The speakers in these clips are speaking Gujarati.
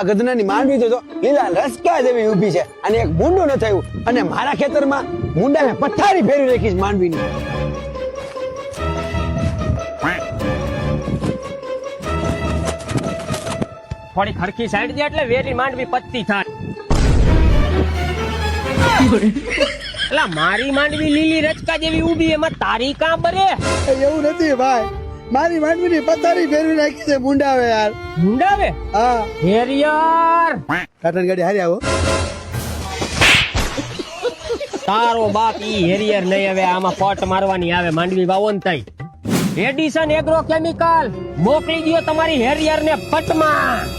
આ ગધનાની માંડવી તો લીલા રસકા જેવી ઊભી છે અને એક મુંડું ન થયું અને મારા ખેતરમાં મુંડાને પથારી ફેરવી રાખી છે માંડવીની. થોડી ખરખી સાઈડ દે એટલે વેલી માંડવી પત્તી થાય. એટલે મારી માંડવી લીલી રચકા જેવી ઊભી એમાં તારી કાં બરે? એવું નથી ભાઈ, મારી માંડવીની પથારી ફેરવી નાખી છે મુંડાવે યાર. મુંડાવે? હા હેરિયર કાટન ગાડી હારી આવો. તારો બાપ ઈ હેરિયર નહીં, હવે આમાં પટ મારવાની આવે માંડવી વાવન થઈ. એડિશન એગ્રો કેમિકલ મોકલી દો તમારી હેરિયર ને પટમાં.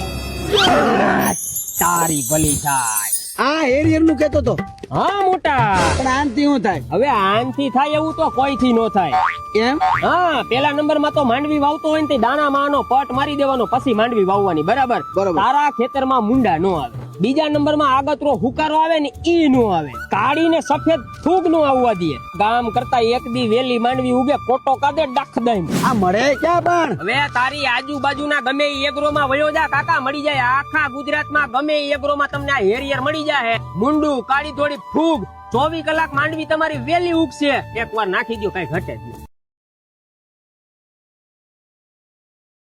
તારી ભલી થાય. આ હેરિયર નું કેતો તો. હા મોટા, પણ આનથી શું થાય? હવે આનથી થાય એવું તો કોઈથી નો થાય. એમ? હા, પેલા નંબરમાં તો માંડવી વાવતો હોય ને તે દાણામાં આનો પટ મારી દેવાનો, પછી માંડવી વાવવાની. બરાબર? તારા ખેતરમાં મુંડા નો આવે. બીજા નંબરમાં આગતરો હુકારો આવે ને ઈ નો આવે. કાળી ને સફેદ ફૂગ નો આવવા દે. ગામ કરતા એક દી વેલી માંડવી ઉગે કોટો કાદે ડખ દઈ. આ મળે ક્યાં પણ? હવે તારી આજુબાજુના ગમે ઈ એગ્રોમાં વયો જા કાકા, મળી જાય. આખા ગુજરાતમાં ગમે ઈ એગ્રોમાં તમને આ હેરિયર મળી જાય. મુંડું, કાળી થોડી ફૂગ, 24 કલાક માંડવી તમારી વેલી ઉગશે. એકવાર નાખી દો, કઈ ઘટે જ નહીં.